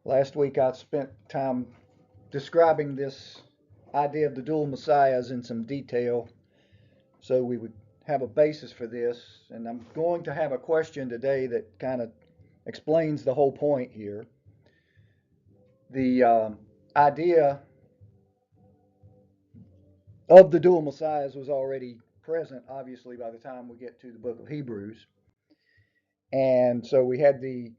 Last week I spent time describing this idea of the dual messiahs in some detail so we would have a basis for this. And I'm going to have a question today that kind of explains the whole point here. The idea of the dual messiahs was already present, obviously, by the time we get to the book of Hebrews. And so we had the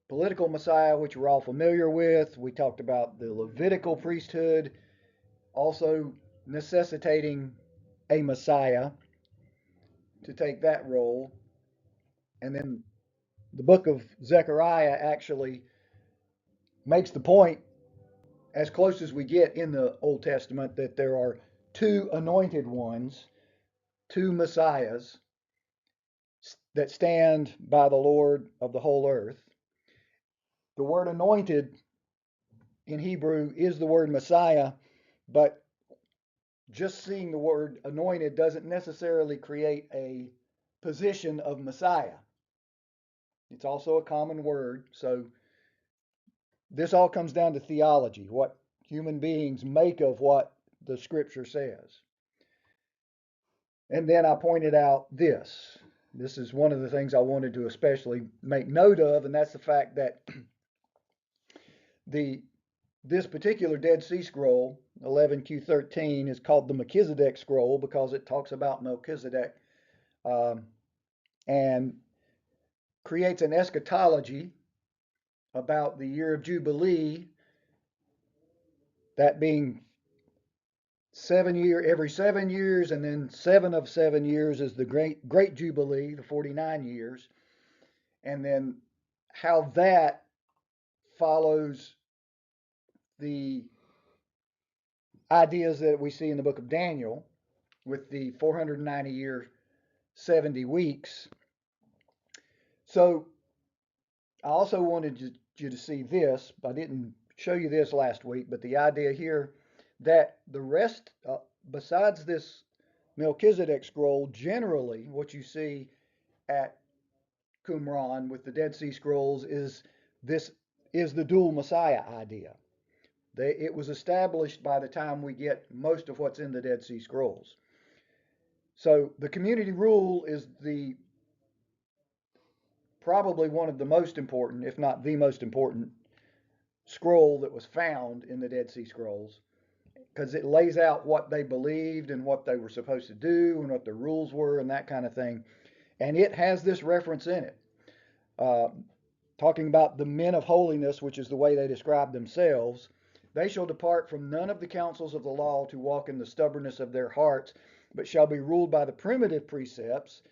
political Messiah, which we're all familiar with. We talked about the Levitical priesthood, also necessitating a Messiah to take that role. And then the book of Zechariah actually makes the point, as close as we get in the Old Testament, that there are two anointed ones, two Messiahs that stand by the Lord of the whole earth. The word anointed in Hebrew is the word Messiah, but just seeing the word anointed doesn't necessarily create a position of Messiah. It's also a common word. So this all comes down to theology, what human beings make of what the scripture says. And then I pointed out this. This is one of the things I wanted to especially make note of, and that's the fact that this particular Dead Sea Scroll, 11Q13, is called the Melchizedek Scroll because it talks about Melchizedek and creates an eschatology about the year of Jubilee, that being every 7 years, and then 7 of 7 years is the Great Jubilee, the 49 years, and then how that follows the ideas that we see in the book of Daniel with the 490-year 70 weeks. So I also wanted you to see this. I didn't show you this last week, but the idea here that the rest, besides this Melchizedek scroll, generally what you see at Qumran with the Dead Sea Scrolls is the dual Messiah idea. It was established by the time we get most of what's in the Dead Sea Scrolls. So the community rule is probably one of the most important, if not the most important, scroll that was found in the Dead Sea Scrolls, because it lays out what they believed and what they were supposed to do and what the rules were and that kind of thing. And it has this reference in it, talking about the men of holiness, which is the way they describe themselves. They shall depart from none of the counsels of the law to walk in the stubbornness of their hearts, but shall be ruled by the primitive precepts,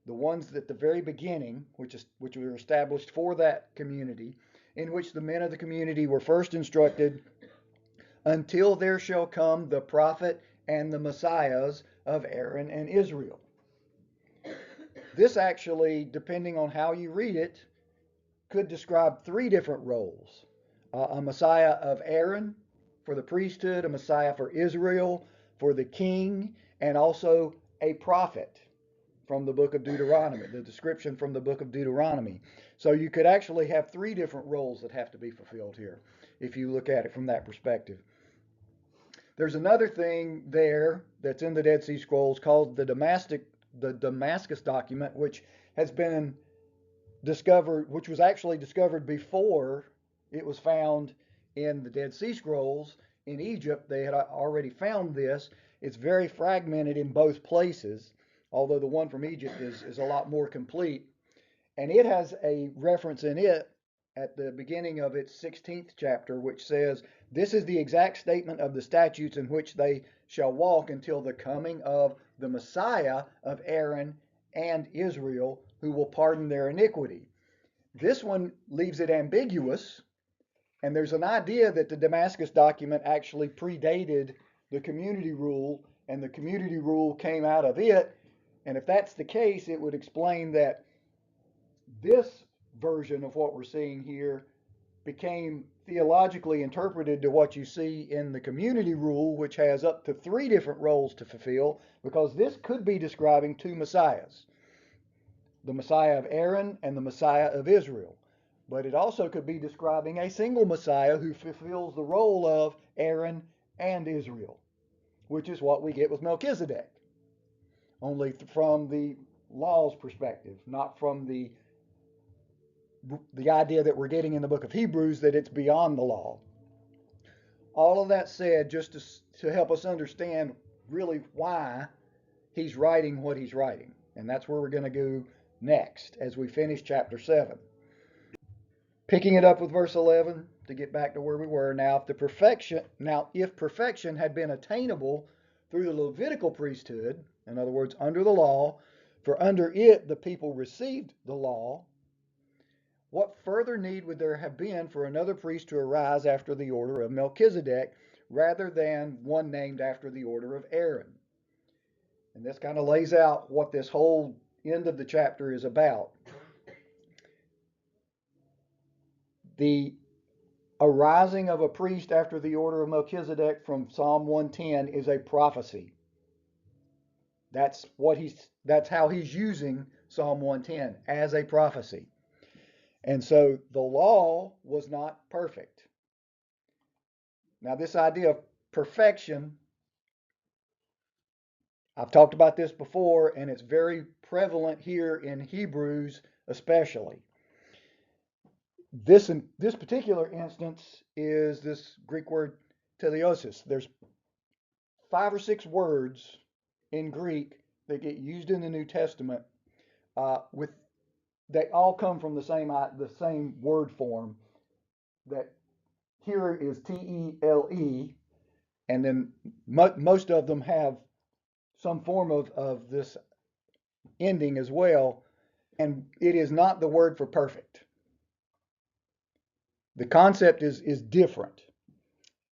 the ones at the very beginning, which were established for that community, in which the men of the community were first instructed, until there shall come the prophet and the messiahs of Aaron and Israel. This actually, depending on how you read it, could describe three different roles. A messiah of Aaron for the priesthood, a messiah for Israel for the king, and also a prophet from the book of Deuteronomy, the description from the book of Deuteronomy. So you could actually have three different roles that have to be fulfilled here, if you look at it from that perspective. There's another thing there that's in the Dead Sea Scrolls called the Damascus document, which has been discovered, which was actually discovered before it was found in the Dead Sea Scrolls in Egypt. They had already found this. It's very fragmented in both places, although the one from Egypt is a lot more complete. And it has a reference in it at the beginning of its 16th chapter, which says, "This is the exact statement of the statutes in which they shall walk until the coming of the Messiah of Aaron and Israel, who will pardon their iniquity." This one leaves it ambiguous, and there's an idea that the Damascus document actually predated the community rule, and the community rule came out of it. And if that's the case, it would explain that this version of what we're seeing here became theologically interpreted to what you see in the community rule, which has up to 3 different roles to fulfill, because this could be describing 2 messiahs, the Messiah of Aaron and the Messiah of Israel. but it also could be describing a single Messiah who fulfills the role of Aaron and Israel, which is what we get with Melchizedek, only from the law's perspective, not from the idea that we're getting in the book of Hebrews that it's beyond the law. All of that said, just to help us understand really why he's writing what he's writing. And that's where we're going to go next as we finish chapter 7. Picking it up with verse 11 to get back to where we were. If perfection had been attainable through the Levitical priesthood, in other words, under the law, for under it the people received the law, what further need would there have been for another priest to arise after the order of Melchizedek rather than one named after the order of Aaron? And this kind of lays out what this whole end of the chapter is about. The arising of a priest after the order of Melchizedek from Psalm 110 is a prophecy. That's how he's using Psalm 110 as a prophecy. And so the law was not perfect. Now, this idea of perfection, I've talked about this before, and it's very prevalent here in Hebrews especially. This particular instance is this Greek word teleiosis. There's 5 or 6 words in Greek that get used in the New Testament they all come from the same word form. That here is T-E-L-E, and then most of them have some form of this ending as well, and it is not the word for perfect. The concept is different.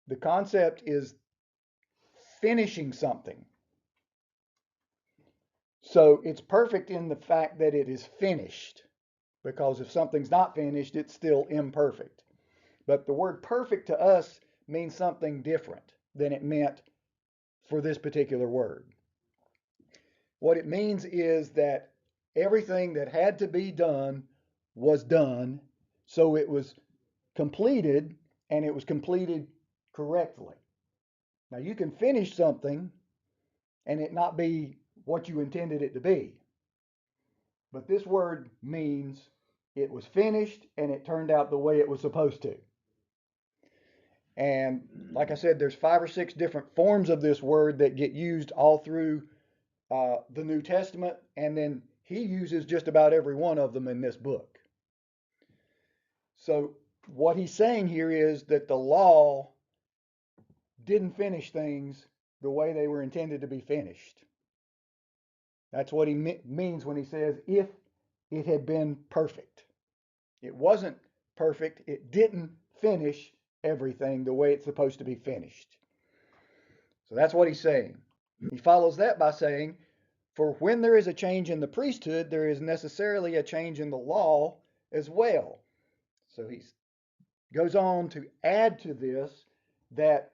The concept is finishing something. So it's perfect in the fact that it is finished, because if something's not finished, it's still imperfect. But the word perfect to us means something different than it meant for this particular word. What it means is that everything that had to be done was done, so it was completed, and it was completed correctly. Now, you can finish something and it not be what you intended it to be. But this word means it was finished and it turned out the way it was supposed to. And like I said, there's 5 or 6 different forms of this word that get used all through the New Testament, and then he uses just about every one of them in this book. So what he's saying here is that the law didn't finish things the way they were intended to be finished. That's what he means when he says, if it had been perfect. It wasn't perfect. It didn't finish everything the way it's supposed to be finished. So that's what he's saying. He follows that by saying, for when there is a change in the priesthood, there is necessarily a change in the law as well. So he goes on to add to this that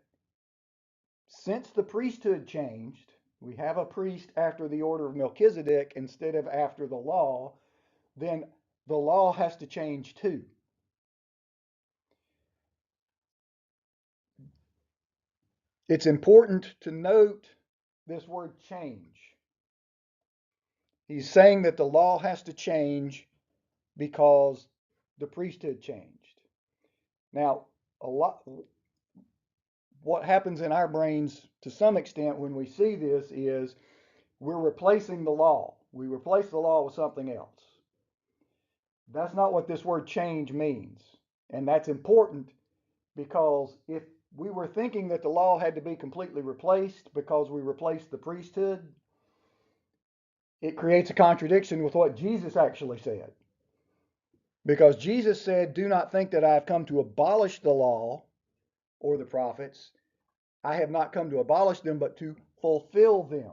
since the priesthood changed, we have a priest after the order of Melchizedek instead of after the law, then the law has to change too. It's important to note this word change. He's saying that the law has to change because the priesthood changed. Now, what happens in our brains to some extent when we see this is we're replacing the law. We replace the law with something else. That's not what this word change means. And that's important because if we were thinking that the law had to be completely replaced because we replaced the priesthood, it creates a contradiction with what Jesus actually said. Because Jesus said, do not think that I have come to abolish the law or the prophets. I have not come to abolish them, but to fulfill them.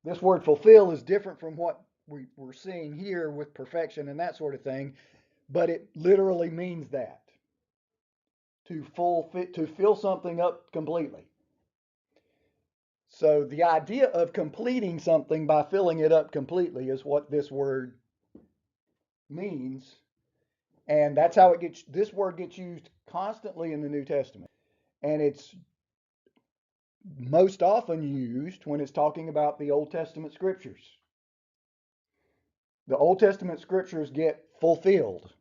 This word fulfill is different from what we're seeing here with perfection and that sort of thing, but it literally means that. To fill something up completely. So the idea of completing something by filling it up completely is what this word means. And that's how this word gets used constantly in the New Testament. And it's most often used when it's talking about the Old Testament scriptures. The Old Testament scriptures get fulfilled.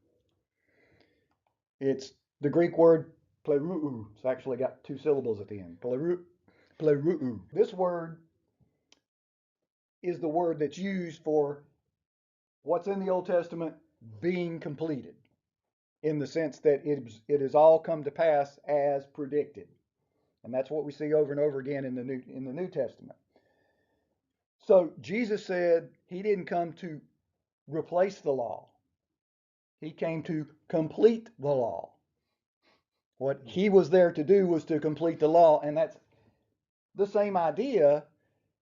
It's the Greek word pleruu. It's actually got two syllables at the end. Pleruu. This word is the word that's used for what's in the Old Testament being completed, in the sense that it has all come to pass as predicted. And that's what we see over and over again in the New Testament. So Jesus said he didn't come to replace the law. He came to complete the law. What he was there to do was to complete the law, and that's the same idea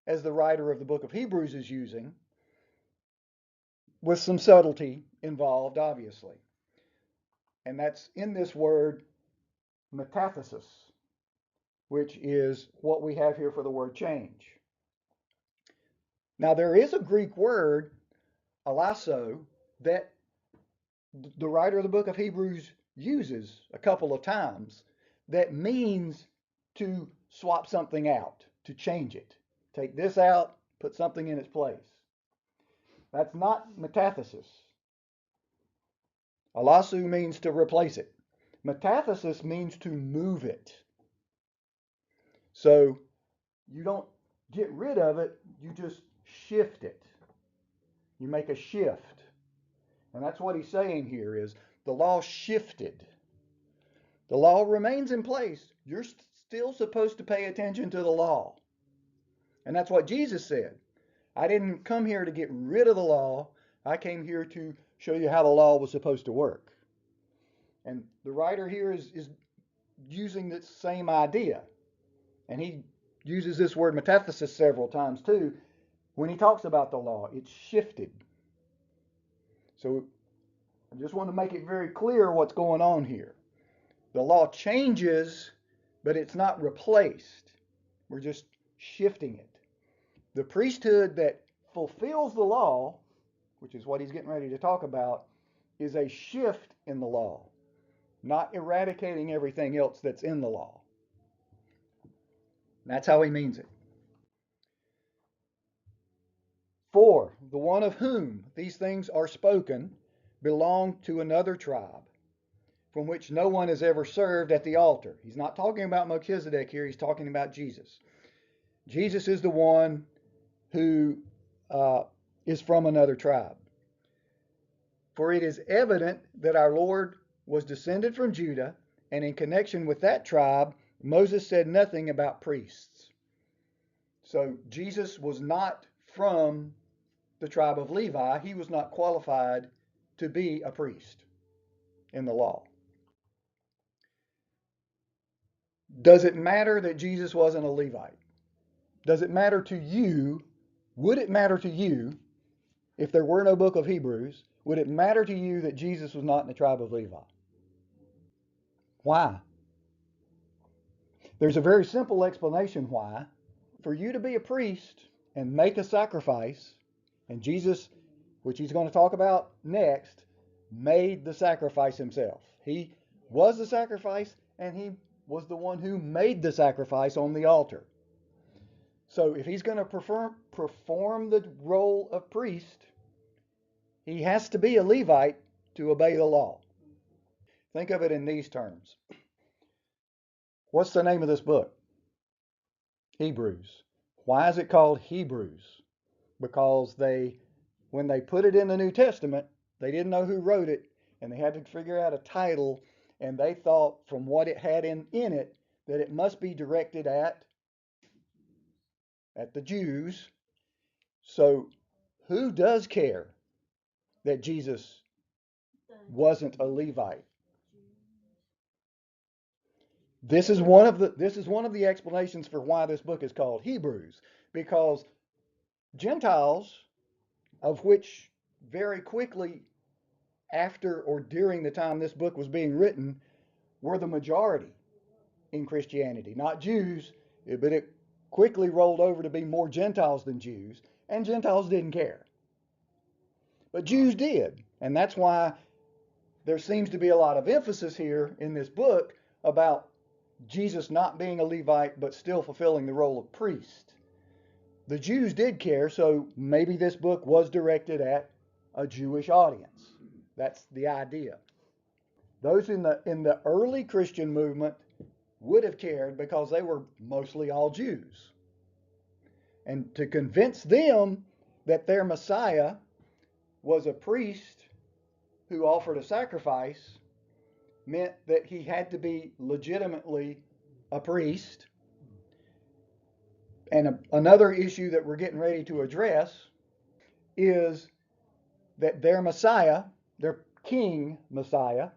as the writer of the book of Hebrews is using, with some subtlety involved, obviously. And that's in this word metathesis, which is what we have here for the word change. Now, there is a Greek word, alasso, that the writer of the book of Hebrews uses a couple of times that means to swap something out, to change it. Take this out, put something in its place. That's not metathesis. Alasso means to replace it. Metathesis means to move it. So you don't get rid of it, you just shift it. You make a shift. And that's what he's saying here is the law shifted. The law remains in place. You're still supposed to pay attention to the law. And that's what Jesus said. I didn't come here to get rid of the law. I came here to show you how the law was supposed to work. And the writer here is using the same idea. And he uses this word metathesis several times too. When he talks about the law, it's shifted. So I just want to make it very clear what's going on here. The law changes, but it's not replaced. We're just shifting it. The priesthood that fulfills the law, which is what he's getting ready to talk about, is a shift in the law, not eradicating everything else that's in the law. That's how he means it. 4, the one of whom these things are spoken belonged to another tribe, from which no one has ever served at the altar. He's not talking about Melchizedek here, he's talking about Jesus. Jesus is the one who is from another tribe. For it is evident that our Lord was descended from Judah, and in connection with that tribe, Moses said nothing about priests. So Jesus was not from the tribe of Levi. He was not qualified to be a priest in the law. Does it matter that Jesus wasn't a Levite? Does it matter to you? Would it matter to you if there were no book of Hebrews? Would it matter to you that Jesus was not in the tribe of Levi? Why? There's a very simple explanation why. For you to be a priest and make a sacrifice, and Jesus, which he's going to talk about next, made the sacrifice himself. He was the sacrifice, and he was the one who made the sacrifice on the altar. So if he's going to perform the role of priest, he has to be a Levite to obey the law. Think of it in these terms. What's the name of this book? Hebrews. Why is it called Hebrews? Because when they put it in the New Testament, they didn't know who wrote it, and they had to figure out a title, and they thought from what it had in it that it must be directed at the Jews. So who does care that Jesus wasn't a Levite? This is one of the explanations for why this book is called Hebrews, because Gentiles, of which very quickly after or during the time this book was being written, were the majority in Christianity. Not Jews, but it quickly rolled over to be more Gentiles than Jews, and Gentiles didn't care. But Jews did, and that's why there seems to be a lot of emphasis here in this book about Jesus not being a Levite but still fulfilling the role of priest. The Jews did care, so maybe this book was directed at a Jewish audience. That's the idea. Those in the early Christian movement would have cared because they were mostly all Jews. And to convince them that their Messiah was a priest who offered a sacrifice meant that he had to be legitimately a priest. And another issue that we're getting ready to address is that their Messiah, their king Messiah,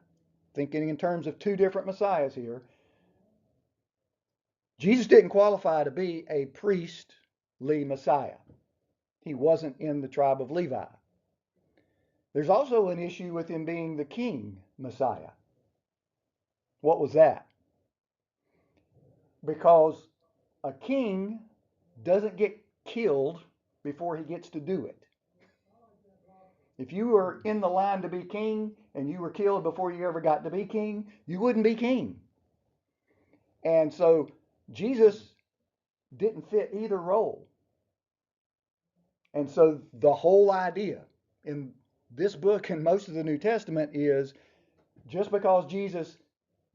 thinking in terms of two different Messiahs here, Jesus didn't qualify to be a priestly Messiah. He wasn't in the tribe of Levi. There's also an issue with him being the king Messiah. What was that? Because a king doesn't get killed before he gets to do it. If you were in the line to be king and you were killed before you ever got to be king, you wouldn't be king. And so Jesus didn't fit either role. And so the whole idea in this book and most of the New Testament is just because Jesus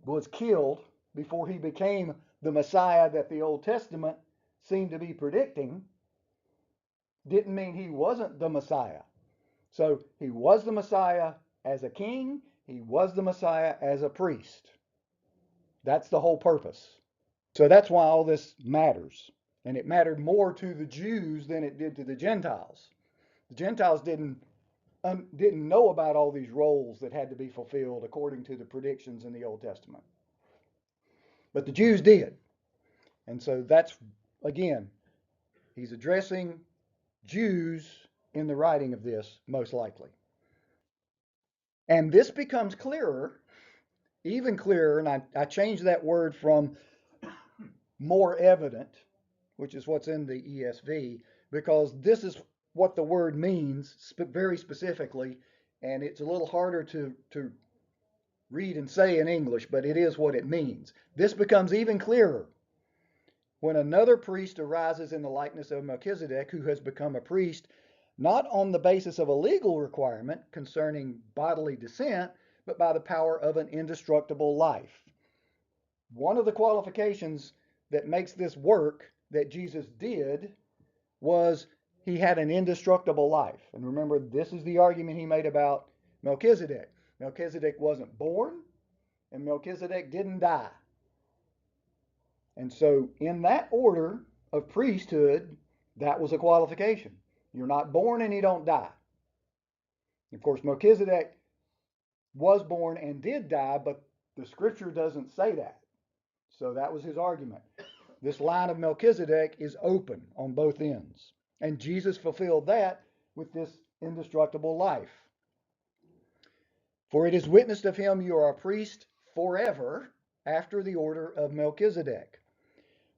was killed before he became the Messiah that the Old Testament seemed to be predicting didn't mean he wasn't the Messiah. So he was the Messiah as a king, he was the Messiah as a priest. That's the whole purpose. So that's why all this matters. And it mattered more to the Jews than it did to the Gentiles. The Gentiles didn't know about all these roles that had to be fulfilled according to the predictions in the Old Testament. But the Jews did. And so that's, again, he's addressing Jews in the writing of this, most likely. And this becomes clearer, even clearer, and I changed that word from more evident, which is what's in the ESV, because this is what the word means very specifically, and it's a little harder to read and say in English, but it is what it means. This becomes even clearer when another priest arises in the likeness of Melchizedek, who has become a priest not on the basis of a legal requirement concerning bodily descent, but by the power of an indestructible life. One of the qualifications that makes this work that Jesus did was he had an indestructible life. And remember, this is the argument he made about Melchizedek. Melchizedek wasn't born, and Melchizedek didn't die. And so in that order of priesthood, that was a qualification. You're not born and you don't die. Of course, Melchizedek was born and did die, but the scripture doesn't say that. So that was his argument. This line of Melchizedek is open on both ends. And Jesus fulfilled that with this indestructible life. For it is witnessed of him you are a priest forever after the order of Melchizedek.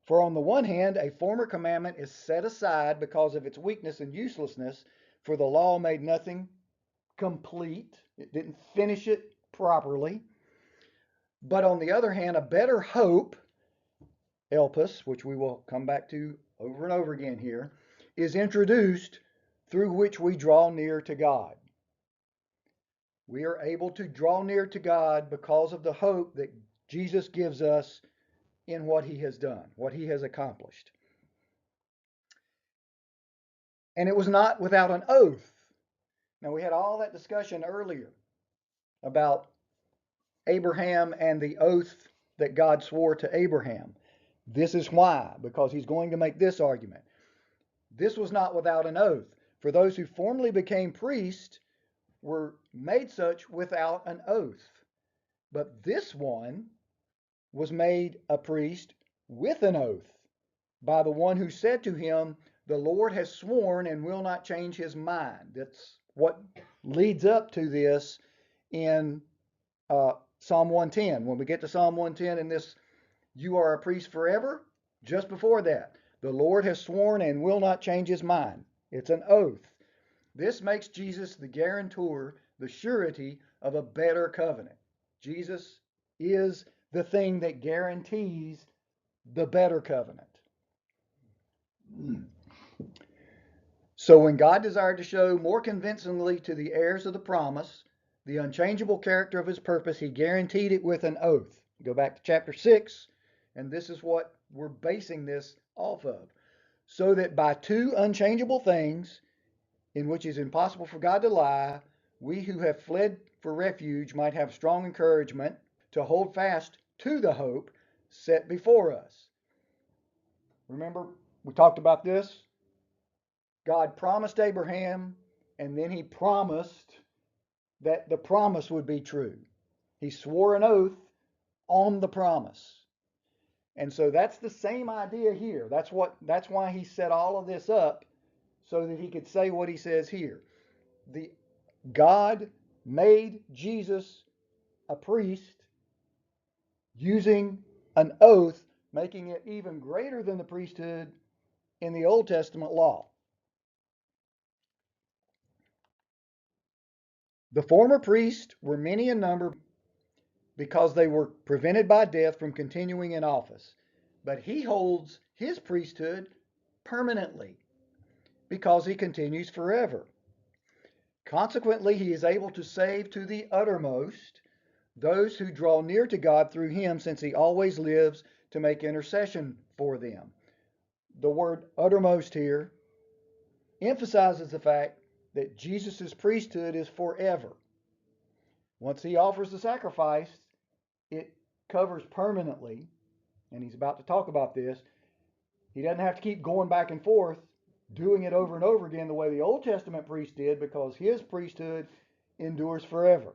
For on the one hand, a former commandment is set aside because of its weakness and uselessness, for the law made nothing complete. It didn't finish it properly. But on the other hand, a better hope, elpis, which we will come back to over and over again here, is introduced through which we draw near to God. We are able to draw near to God because of the hope that Jesus gives us in what he has done, what he has accomplished. And it was not without an oath. Now, we had all that discussion earlier about Abraham and the oath that God swore to Abraham. This is why, because he's going to make this argument. This was not without an oath. For those who formerly became priests were made such without an oath. But this one was made a priest with an oath by the one who said to him, the Lord has sworn and will not change his mind. That's what leads up to this in Psalm 110. When we get to Psalm 110 in this, you are a priest forever, just before that, the Lord has sworn and will not change his mind. It's an oath. This makes Jesus the guarantor, the surety of a better covenant. Jesus is the thing that guarantees the better covenant. So when God desired to show more convincingly to the heirs of the promise the unchangeable character of his purpose, he guaranteed it with an oath. Go back to chapter 6, and this is what we're basing this off of. So that by two unchangeable things, in which it is impossible for God to lie, we who have fled for refuge might have strong encouragement to hold fast to the hope set before us. Remember, we talked about this. God promised Abraham, and then he promised that the promise would be true. He swore an oath on the promise. And so that's the same idea here. That's why he set all of this up, so that he could say what he says here. God made Jesus a priest using an oath, making it even greater than the priesthood in the Old Testament law. The former priests were many in number because they were prevented by death from continuing in office. But he holds his priesthood permanently because he continues forever. Consequently, he is able to save to the uttermost those who draw near to God through him, since he always lives to make intercession for them. The word uttermost here emphasizes the fact that Jesus' priesthood is forever. Once he offers the sacrifice, it covers permanently, and he's about to talk about this. He doesn't have to keep going back and forth, doing it over and over again the way the Old Testament priest did, because his priesthood endures forever.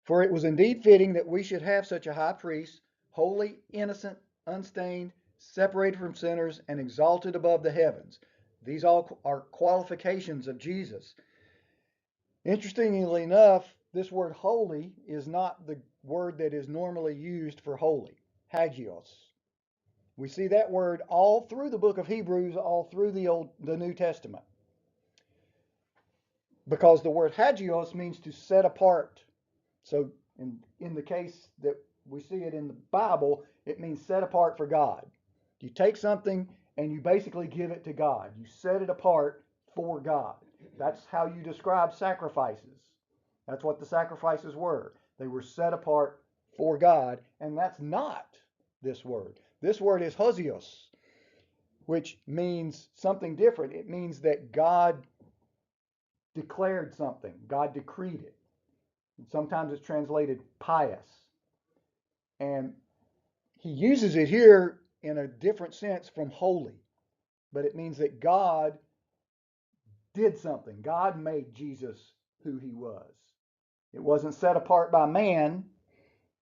For it was indeed fitting that we should have such a high priest, holy, innocent, unstained, separated from sinners, and exalted above the heavens. These all are qualifications of Jesus. Interestingly enough, this word holy is not the word that is normally used for holy, hagios. We see that word all through the book of Hebrews, all through the New Testament. Because the word hagios means to set apart. So in the case that we see it in the Bible, it means set apart for God. You take something and you basically give it to God. You set it apart for God. That's how you describe sacrifices. That's what the sacrifices were. They were set apart for God, and that's not this word. This word is hosios, which means something different. It means that God declared something. God decreed it. Sometimes it's translated pious. And he uses it here in a different sense from holy. But it means that God did something. God made Jesus who he was. It wasn't set apart by man,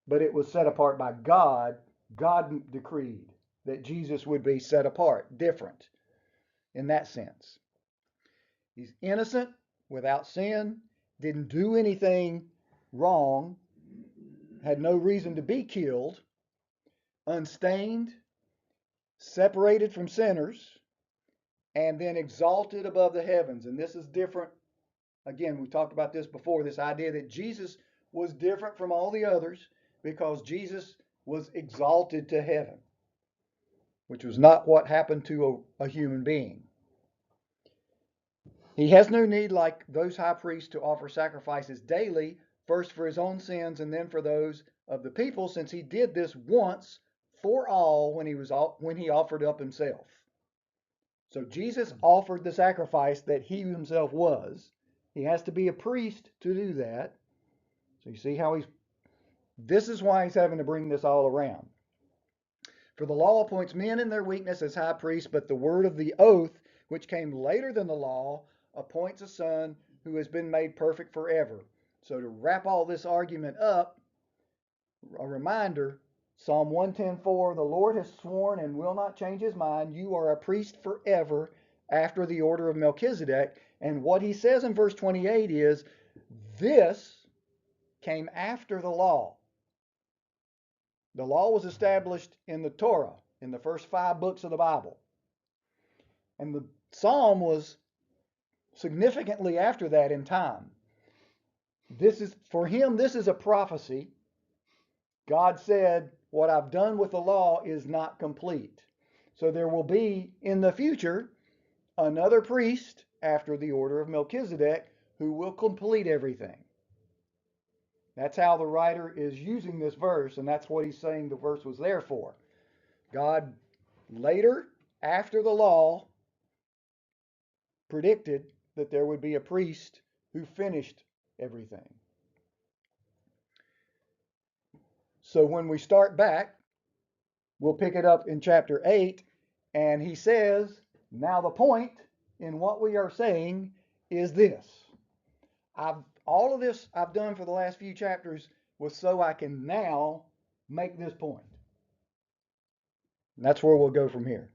but it was set apart by God. God decreed that Jesus would be set apart, different in that sense. He's innocent, without sin, didn't do anything wrong, had no reason to be killed, unstained, separated from sinners, and then exalted above the heavens. And this is different. Again, we talked about this before, this idea that Jesus was different from all the others because Jesus was exalted to heaven, which was not what happened to a human being. He has no need, like those high priests, to offer sacrifices daily, first for his own sins and then for those of the people, since he did this once for all when he offered up himself. So Jesus offered the sacrifice that he himself was. He has to be a priest to do that. So you see how this is why he's having to bring this all around. For the law appoints men in their weakness as high priests, but the word of the oath, which came later than the law, appoints a son who has been made perfect forever. So to wrap all this argument up, a reminder, Psalm 110:4, the Lord has sworn and will not change his mind. You are a priest forever after the order of Melchizedek. And what he says in verse 28 is, this came after the law. The law was established in the Torah, in the first 5 books of the Bible. And the psalm was significantly after that in time. This is, for him, this is a prophecy. God said, what I've done with the law is not complete. So there will be in the future another priest after the order of Melchizedek who will complete everything. That's how the writer is using this verse, and that's what he's saying the verse was there for. God later, after the law, predicted that there would be a priest who finished everything. So when we start back, we'll pick it up in chapter 8, and he says, now the point in what we are saying is this. All of this I've done for the last few chapters was so I can now make this point. And that's where we'll go from here.